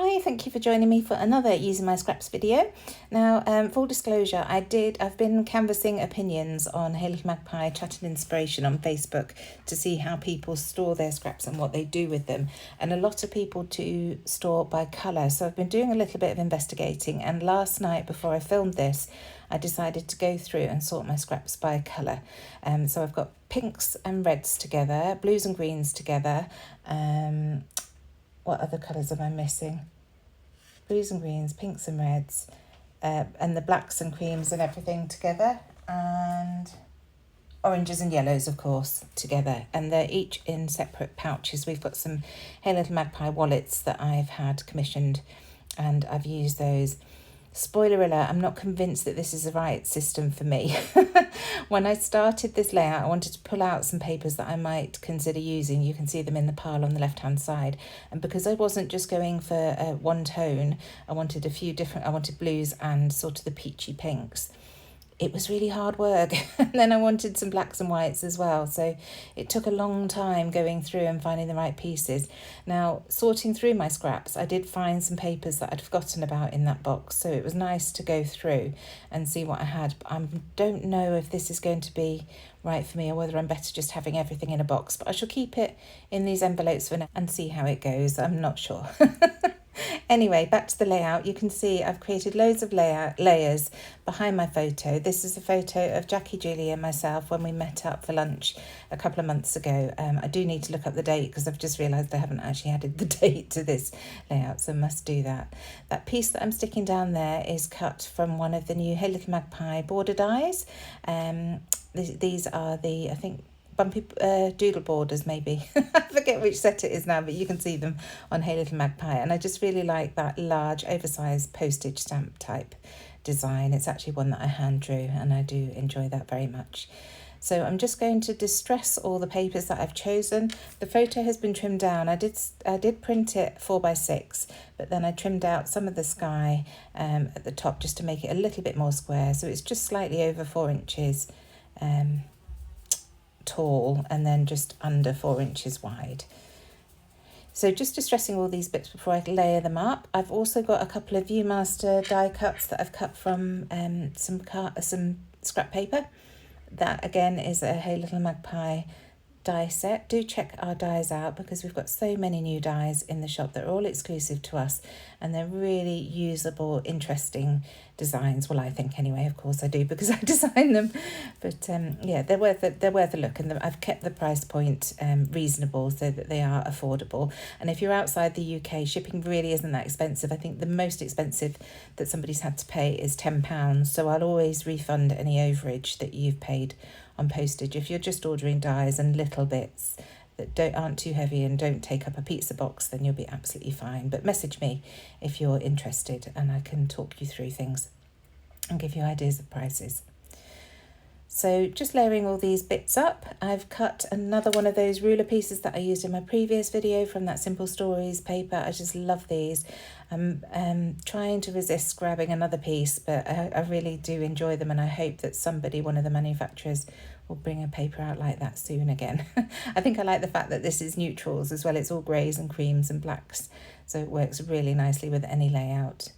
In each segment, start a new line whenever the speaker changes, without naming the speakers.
Hi, thank you for joining me for another Using My Scraps video. Now, full disclosure, I've been canvassing opinions on Hey Little Magpie Chat and Inspiration on Facebook to see how people store their scraps and what they do with them. And a lot of people do store by colour. So I've been doing a little bit of investigating, and last night before I filmed this, I decided to go through and sort my scraps by colour. So I've got pinks and reds together, blues and greens together. What other colours am I missing? Blues and greens, pinks and reds, and the blacks and creams and everything together, and oranges and yellows, of course, together. And they're each in separate pouches. We've got some Hey Little Magpie wallets that I've had commissioned, and I've used those. Spoiler alert, I'm not convinced that this is the right system for me. When I started this layout, I wanted to pull out some papers that I might consider using. You can see them in the pile on the left-hand side. And because I wasn't just going for one tone, I wanted I wanted blues and sort of the peachy pinks. It was really hard work. And then I wanted some blacks and whites as well. So it took a long time going through and finding the right pieces. Now, sorting through my scraps, I did find some papers that I'd forgotten about in that box. So it was nice to go through and see what I had. But I don't know if this is going to be right for me or whether I'm better just having everything in a box. But I shall keep it in these envelopes for now and see how it goes. I'm not sure. Anyway, back to the layout. You can see I've created loads of layers behind my photo. This is a photo of Jackie, Julie and myself when we met up for lunch a couple of months ago. I do need to look up the date because I've just realised I haven't actually added the date to this layout, so I must do that. That piece that I'm sticking down there is cut from one of the new Hey Little Magpie border dies. These are the, I think, bumpy doodle borders maybe. I forget which set it is now, but you can see them on Hey Little Magpie. And I just really like that large oversized postage stamp type design. It's actually one that I hand drew and I do enjoy that very much. So I'm just going to distress all the papers that I've chosen. The photo has been trimmed down. I did print it 4x6, but then I trimmed out some of the sky at the top just to make it a little bit more square. So it's just slightly over 4 inches tall and then just under 4 inches wide. So just distressing all these bits before I layer them up. I've also got a couple of Viewmaster die cuts that I've cut from some scrap paper. That again is a Hey Little Magpie die set. Do check our dies out because we've got so many new dies in the shop that are all exclusive to us, and they're really usable, interesting designs. Well, I think anyway. Of course I do because I design them, but yeah, they're worth a look, and I've kept the price point reasonable so that they are affordable. And if you're outside the UK, shipping really isn't that expensive. I think the most expensive that somebody's had to pay is £10, so I'll always refund any overage that you've paid on postage if you're just ordering dies and little bits that aren't too heavy and don't take up a pizza box. Then you'll be absolutely fine. But message me if you're interested and I can talk you through things and give you ideas of prices. So just layering all these bits up, I've cut another one of those ruler pieces that I used in my previous video from that Simple Stories paper. I just love these. I'm trying to resist grabbing another piece, but I really do enjoy them, and I hope that one of the manufacturers, will bring a paper out like that soon again. I think I like the fact that this is neutrals as well. It's all greys and creams and blacks, so it works really nicely with any layout.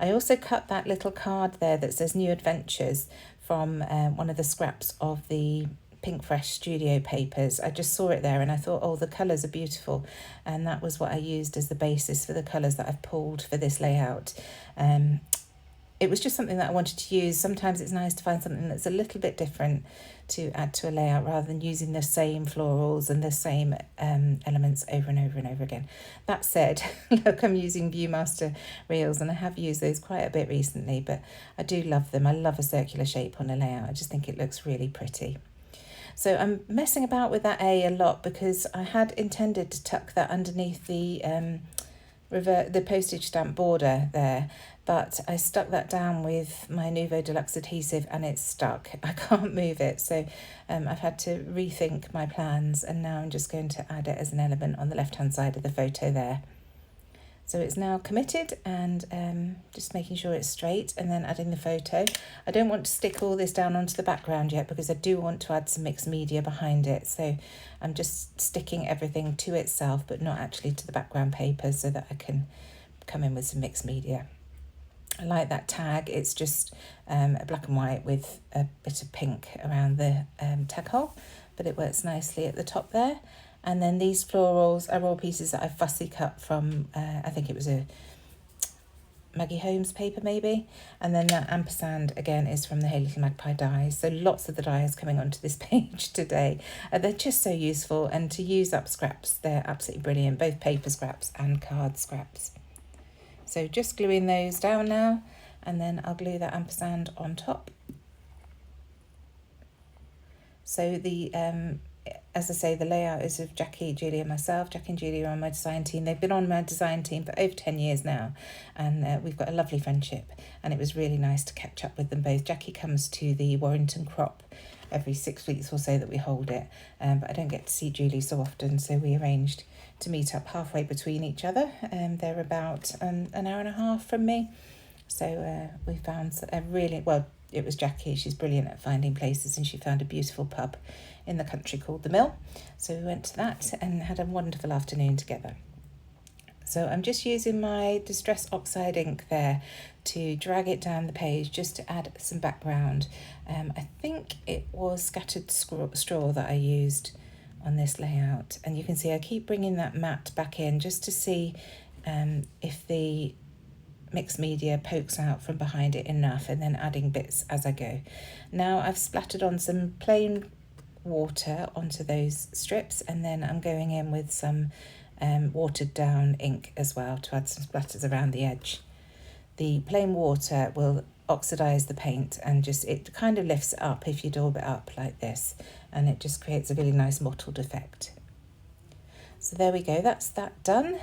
I also cut that little card there that says New Adventures from one of the scraps of the Pink Fresh Studio papers. I just saw it there and I thought, oh, the colours are beautiful. And that was what I used as the basis for the colours that I've pulled for this layout. It was just something that I wanted to use. Sometimes it's nice to find something that's a little bit different to add to a layout rather than using the same florals and the same elements over and over and over again. That said, look, I'm using Viewmaster reels and I have used those quite a bit recently, but I do love them. I love a circular shape on a layout. I just think it looks really pretty. So I'm messing about with that A lot because I had intended to tuck that underneath the postage stamp border there, but I stuck that down with my Nuvo Deluxe adhesive and it's stuck. I can't move it, so I've had to rethink my plans, and now I'm just going to add it as an element on the left hand side of the photo there. So it's now committed, and just making sure it's straight and then adding the photo. I don't want to stick all this down onto the background yet because I do want to add some mixed media behind it. So I'm just sticking everything to itself but not actually to the background paper so that I can come in with some mixed media. I like that tag. It's just a black and white with a bit of pink around the tag hole, but it works nicely at the top there. And then these florals are all pieces that I fussy cut from, I think it was a Maggie Holmes paper maybe. And then that ampersand again is from the Hey Little Magpie dies. So lots of the dies coming onto this page today. They're just so useful, and to use up scraps, they're absolutely brilliant, both paper scraps and card scraps. So just gluing those down now, and then I'll glue that ampersand on top. So the as I say, the layout is of Jackie, Julie and myself. Jackie and Julie are on my design team. They've been on my design team for over 10 years now, and we've got a lovely friendship, and it was really nice to catch up with them both. Jackie comes to the Warrington crop every 6 weeks or so that we hold it, but I don't get to see Julie so often, so we arranged to meet up halfway between each other. They're about an hour and a half from me, so we found a really, well, it was Jackie, she's brilliant at finding places, and she found a beautiful pub in the country called The Mill. So we went to that and had a wonderful afternoon together. So I'm just using my Distress Oxide ink there to drag it down the page just to add some background. I think it was scattered straw that I used on this layout. And you can see I keep bringing that mat back in just to see if the mixed media pokes out from behind it enough, and then adding bits as I go. Now I've splattered on some plain water onto those strips, and then I'm going in with some watered down ink as well to add some splatters around the edge. The plain water will oxidize the paint, and just it kind of lifts it up if you daub it up like this, and it just creates a really nice mottled effect. So there we go, that's that done.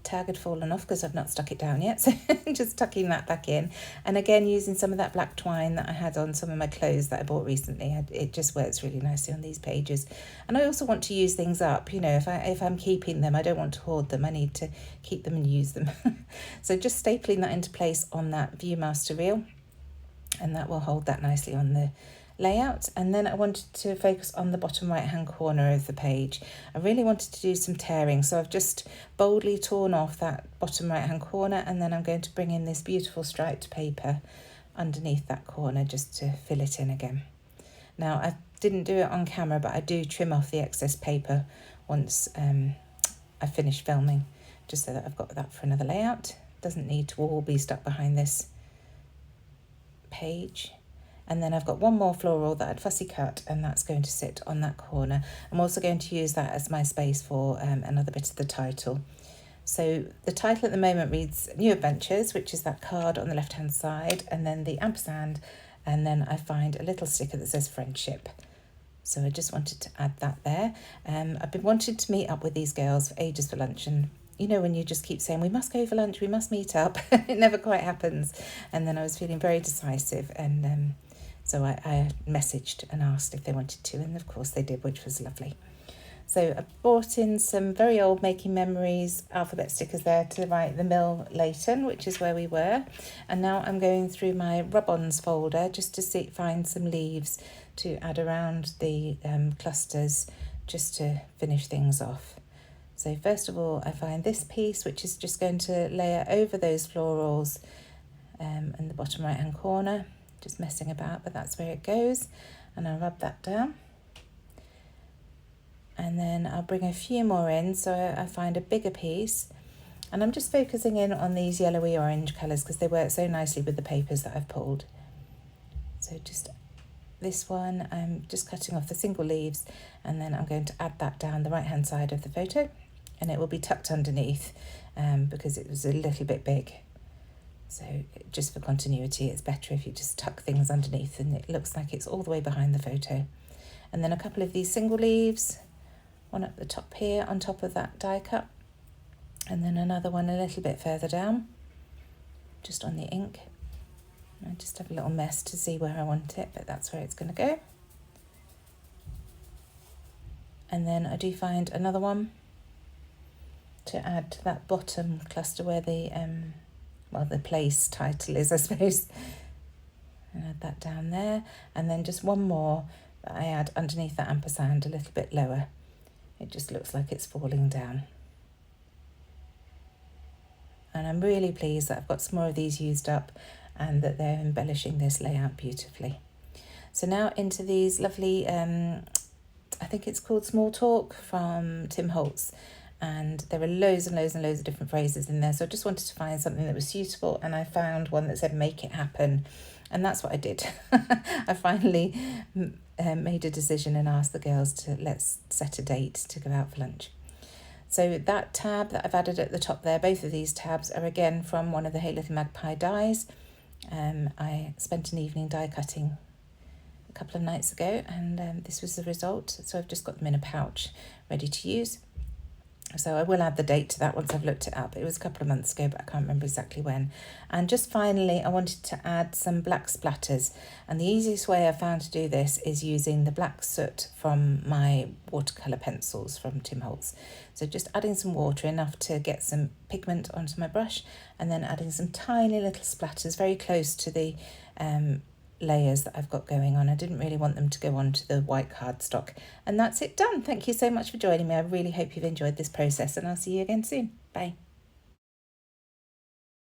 Tag had fallen off because I've not stuck it down yet, so just tucking that back in. And again, using some of that black twine that I had on some of my clothes that I bought recently. It just works really nicely on these pages. And I also want to use things up, you know, if I'm keeping them, I don't want to hoard them, I need to keep them and use them. So just stapling that into place on that Viewmaster reel, and that will hold that nicely on the layout. And then I wanted to focus on the bottom right hand corner of the page. I really wanted to do some tearing, so I've just boldly torn off that bottom right hand corner, and then I'm going to bring in this beautiful striped paper underneath that corner just to fill it in again. Now I didn't do it on camera, but I do trim off the excess paper once I finish filming, just so that I've got that for another layout. Doesn't need to all be stuck behind this page. And then I've got one more floral that I'd fussy cut, and that's going to sit on that corner. I'm also going to use that as my space for another bit of the title. So the title at the moment reads New Adventures, which is that card on the left hand side, and then the ampersand, and then I find a little sticker that says Friendship. So I just wanted to add that there. I've been wanting to meet up with these girls for ages for lunch, and you know, when you just keep saying, we must go for lunch, we must meet up, it never quite happens. And then I was feeling very decisive, and so I messaged and asked if they wanted to, and of course they did, which was lovely. So I brought in some very old Making Memories alphabet stickers there to write The Mill Leighton, which is where we were. And now I'm going through my rub-ons folder just to find some leaves to add around the clusters, just to finish things off. So first of all, I find this piece, which is just going to layer over those florals in the bottom right hand corner. Just messing about, but that's where it goes, and I'll rub that down, and then I'll bring a few more in, so I find a bigger piece, and I'm just focusing in on these yellowy orange colours because they work so nicely with the papers that I've pulled. So just this one, I'm just cutting off the single leaves, and then I'm going to add that down the right hand side of the photo, and it will be tucked underneath because it was a little bit big. So just for continuity, it's better if you just tuck things underneath and it looks like it's all the way behind the photo. And then a couple of these single leaves, one at the top here on top of that die cut, and then another one a little bit further down, just on the ink. I just have a little mess to see where I want it, but that's where it's going to go. And then I do find another one to add to that bottom cluster where the place title is, I suppose. And add that down there, and then just one more that I add underneath that ampersand a little bit lower. It just looks like it's falling down. and I'm really pleased that I've got some more of these used up and that they're embellishing this layout beautifully. So now into these lovely, I think it's called Small Talk from Tim Holtz, and there are loads and loads and loads of different phrases in there, so I just wanted to find something that was suitable, and I found one that said make it happen, and that's what I did. I finally made a decision and asked the girls to let's set a date to go out for lunch. So that tab that I've added at the top there, both of these tabs are again from one of the Hey Little Magpie dies. I spent an evening die cutting a couple of nights ago, and this was the result. So I've just got them in a pouch ready to use. So I will add the date to that once I've looked it up. It was a couple of months ago, but I can't remember exactly when. And just finally, I wanted to add some black splatters. And the easiest way I found to do this is using the black soot from my watercolour pencils from Tim Holtz. So just adding some water, enough to get some pigment onto my brush, and then adding some tiny little splatters very close to the layers that I've got going on. I didn't really want them to go onto the white cardstock. And that's it done. Thank you so much for joining me. I really hope you've enjoyed this process, and I'll see you again soon. Bye.